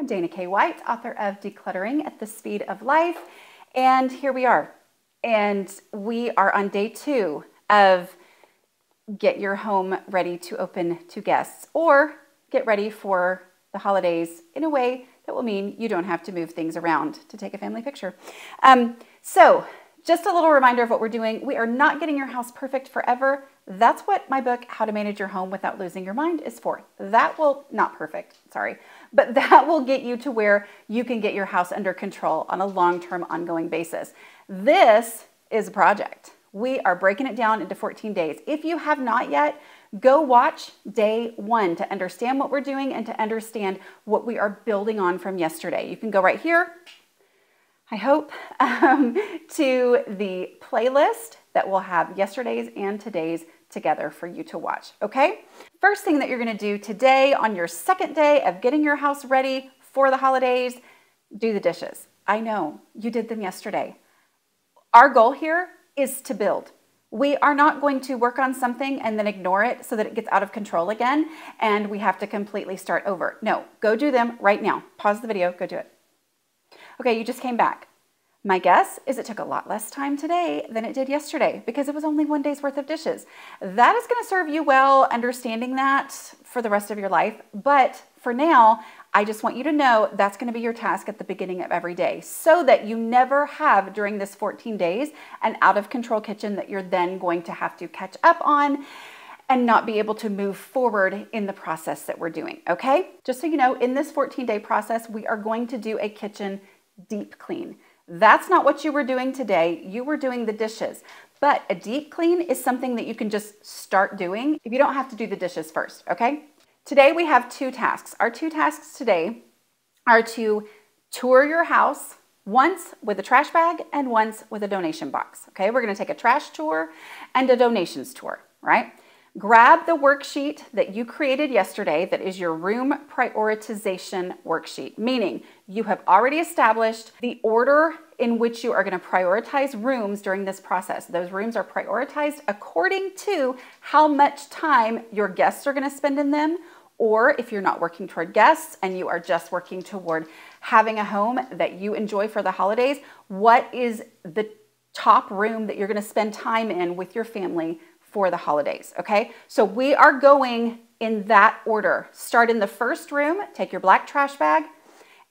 Dana K. White, author of Decluttering at the Speed of Life. And here we are. And we are on day 2 of get your home ready to open to guests, or get ready for the holidays in a way that will mean you don't have to move things around to take a family picture. So just a little reminder of what we're doing. We are not getting your house perfect forever. That's what my book, How to Manage Your Home Without Losing Your Mind, is for. That will, not perfect, sorry, but that will get you to where you can get your house under control on a long-term ongoing basis. This is a project. We are breaking it down into 14 days. If you have not yet, go watch day 1 to understand what we're doing and to understand what we are building on from yesterday. You can go right here, I hope, to the playlist that will have yesterday's and today's together for you to watch, okay? First thing that you're gonna do today on your second day of getting your house ready for the holidays, do the dishes. I know, you did them yesterday. Our goal here is to build. We are not going to work on something and then ignore it so that it gets out of control again and we have to completely start over. No, go do them right now. Pause the video, go do it. Okay, you just came back. My guess is it took a lot less time today than it did yesterday because it was only 1 day's worth of dishes. That is going to serve you well, understanding that for the rest of your life. But for now, I just want you to know that's going to be your task at the beginning of every day so that you never have during this 14 days an out of control kitchen that you're then going to have to catch up on and not be able to move forward in the process that we're doing, okay? Just so you know, in this 14-day process, we are going to do a kitchen deep clean. That's not what you were doing today. You were doing the dishes. But a deep clean is something that you can just start doing if you don't have to do the dishes first, okay? Today we have 2 tasks. Our 2 tasks today are to tour your house once with a trash bag and once with a donation box, okay? We're gonna take a trash tour and a donations tour, right? Grab the worksheet that you created yesterday that is your room prioritization worksheet, meaning you have already established the order in which you are going to prioritize rooms during this process. Those rooms are prioritized according to how much time your guests are going to spend in them, or if you're not working toward guests and you are just working toward having a home that you enjoy for the holidays, what is the top room that you're going to spend time in with your family for the holidays, okay? So we are going in that order. Start in the first room, take your black trash bag,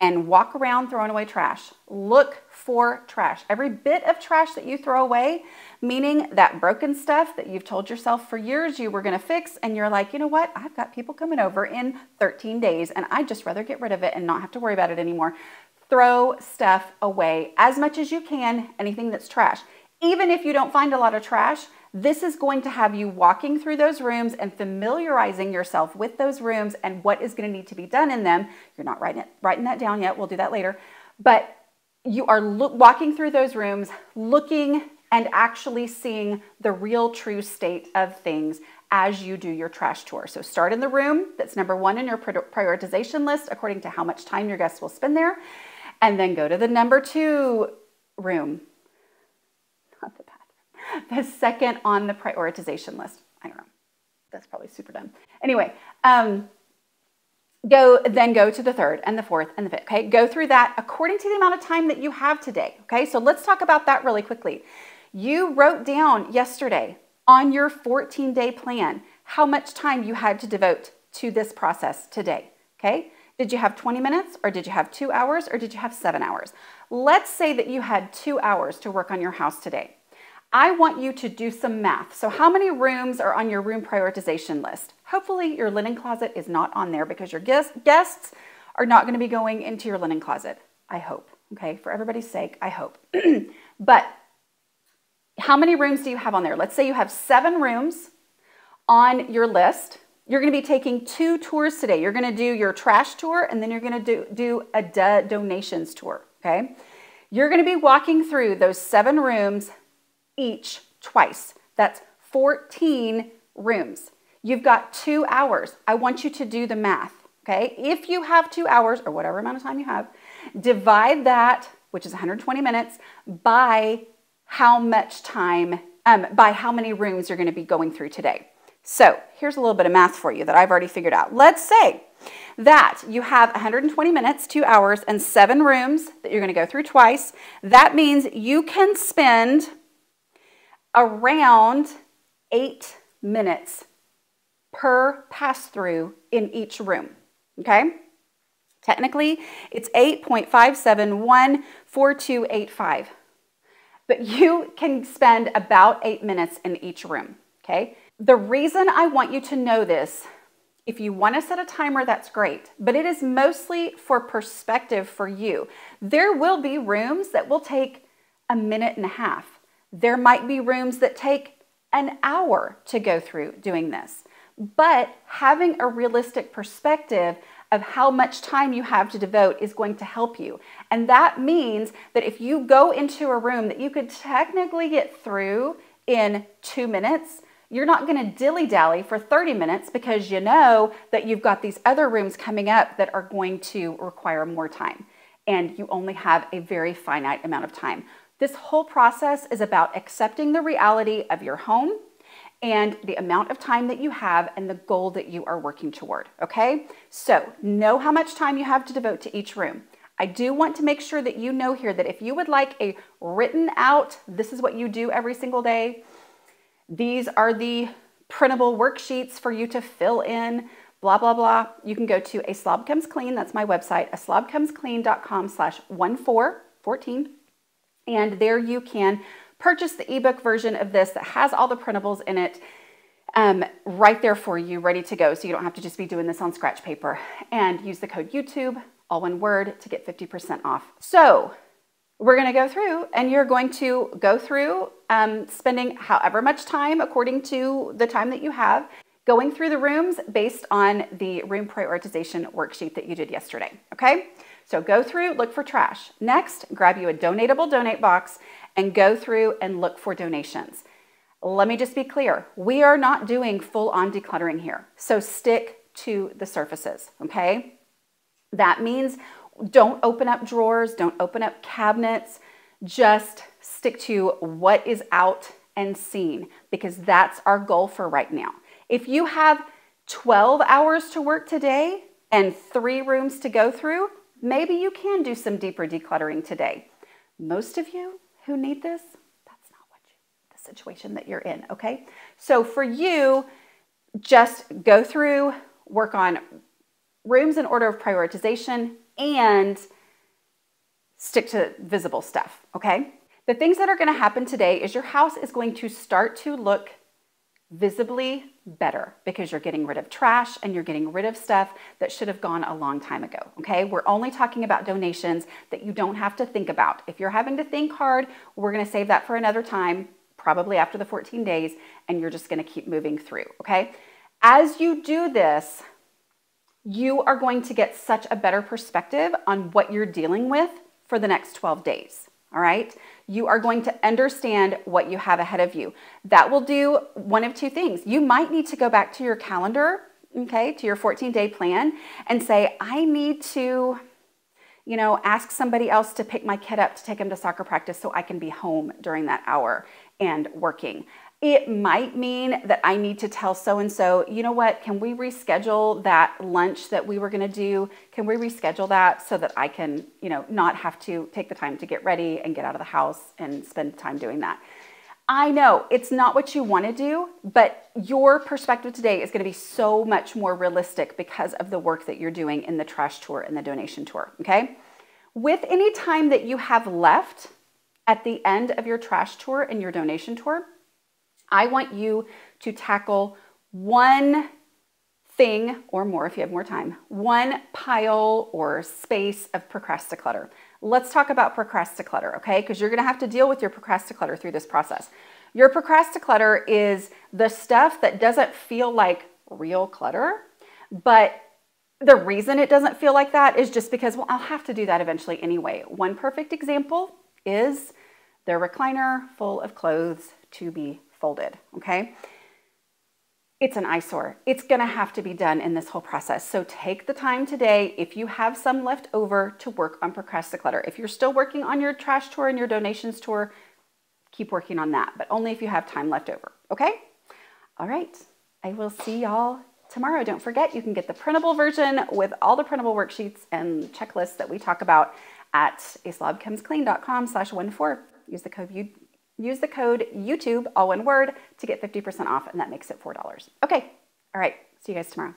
and walk around throwing away trash. Look for trash. Every bit of trash that you throw away, meaning that broken stuff that you've told yourself for years you were gonna fix, and you're like, you know what? I've got people coming over in 13 days, and I'd just rather get rid of it and not have to worry about it anymore. Throw stuff away as much as you can, anything that's trash. Even if you don't find a lot of trash, this is going to have you walking through those rooms and familiarizing yourself with those rooms and what is going to need to be done in them. You're not writing that down yet. We'll do that later. But you are walking through those rooms, looking and actually seeing the real true state of things as you do your trash tour. So start in the room that's number 1 in your prioritization list according to how much time your guests will spend there. And then go to the number 2 room. Not the the second on the prioritization list. I don't know. That's probably super dumb. Anyway, go to the 3rd and the 4th and the 5th. Okay, go through that according to the amount of time that you have today. Okay, so let's talk about that really quickly. You wrote down yesterday on your 14-day plan how much time you had to devote to this process today. Okay, did you have 20 minutes or did you have 2 hours or did you have 7 hours? Let's say that you had 2 hours to work on your house today. I want you to do some math. So how many rooms are on your room prioritization list? Hopefully your linen closet is not on there because your guests are not going to be going into your linen closet. I hope, okay? For everybody's sake, I hope. But how many rooms do you have on there? Let's say you have 7 rooms on your list. You're going to be taking 2 tours today. You're going to do your trash tour and then you're going to do a donations tour, okay? You're going to be walking through those 7 rooms each twice. That's 14 rooms. You've got 2 hours. I want you to do the math, okay? If you have 2 hours or whatever amount of time you have, divide that, which is 120 minutes, by how much time, by how many rooms you're going to be going through today. So here's a little bit of math for you that I've already figured out. Let's say that you have 120 minutes, 2 hours, and 7 rooms that you're going to go through twice. That means you can spend around 8 minutes per pass through in each room, okay? Technically, it's 8.5714285, but you can spend about 8 minutes in each room, okay? The reason I want you to know this, if you want to set a timer, that's great, but it is mostly for perspective for you. There will be rooms that will take a minute and a half. There might be rooms that take an hour to go through doing this. But having a realistic perspective of how much time you have to devote is going to help you. And that means that if you go into a room that you could technically get through in 2 minutes, you're not going to dilly-dally for 30 minutes because you know that you've got these other rooms coming up that are going to require more time. And you only have a very finite amount of time. This whole process is about accepting the reality of your home and the amount of time that you have and the goal that you are working toward, okay? So know how much time you have to devote to each room. I do want to make sure that you know here that if you would like a written out, this is what you do every single day, these are the printable worksheets for you to fill in, blah, blah, blah. You can go to A Slob Comes Clean, that's my website, aslobcomesclean.com/14, and there you can purchase the ebook version of this that has all the printables in it right there for you, ready to go. So you don't have to just be doing this on scratch paper, and use the code YouTube, all one word, to get 50% off. So we're going to go through, and you're going to go through spending however much time according to the time that you have, going through the rooms based on the room prioritization worksheet that you did yesterday, okay? So go through, look for trash. Next, grab you a donatable donate box and go through and look for donations. Let me just be clear. We are not doing full-on decluttering here. So stick to the surfaces, okay? That means don't open up drawers, don't open up cabinets. Just stick to what is out and seen, because that's our goal for right now. If you have 12 hours to work today and 3 rooms to go through, maybe you can do some deeper decluttering today. Most of you who need this, that's not the situation that you're in, okay? So for you, just go through, work on rooms in order of prioritization, and stick to visible stuff, okay? The things that are going to happen today is your house is going to start to look visibly better because you're getting rid of trash and you're getting rid of stuff that should have gone a long time ago, okay? We're only talking about donations that you don't have to think about. If you're having to think hard, we're going to save that for another time, probably after the 14 days, and you're just going to keep moving through, okay? As you do this, you are going to get such a better perspective on what you're dealing with for the next 12 days, all right? You are going to understand what you have ahead of you. That will do one of two things. You might need to go back to your calendar, okay, to your 14-day plan and say, I need to, ask somebody else to pick my kid up to take him to soccer practice so I can be home during that hour and working. It might mean that I need to tell so-and-so, you know what, can we reschedule that lunch that we were going to do? Can we reschedule that so that I can, not have to take the time to get ready and get out of the house and spend time doing that? I know it's not what you want to do, but your perspective today is going to be so much more realistic because of the work that you're doing in the trash tour and the donation tour, okay? With any time that you have left at the end of your trash tour and your donation tour, I want you to tackle one thing or more, if you have more time, one pile or space of procrasticlutter. Let's talk about procrasticlutter, okay? Because you're going to have to deal with your procrasticlutter through this process. Your procrasticlutter is the stuff that doesn't feel like real clutter, but the reason it doesn't feel like that is just because, well, I'll have to do that eventually anyway. One perfect example is the recliner full of clothes to be folded, okay? It's an eyesore. It's gonna have to be done in this whole process. So take the time today, if you have some left over, to work on procrasticlutter. If you're still working on your trash tour and your donations tour, keep working on that, but only if you have time left over, okay? All right, I will see y'all tomorrow, don't forget, you can get the printable version with all the printable worksheets and checklists that we talk about at aslobcomesclean.com/14. Use the code YouTube, all one word, to get 50% off, and that makes it $4. Okay, all right, see you guys tomorrow.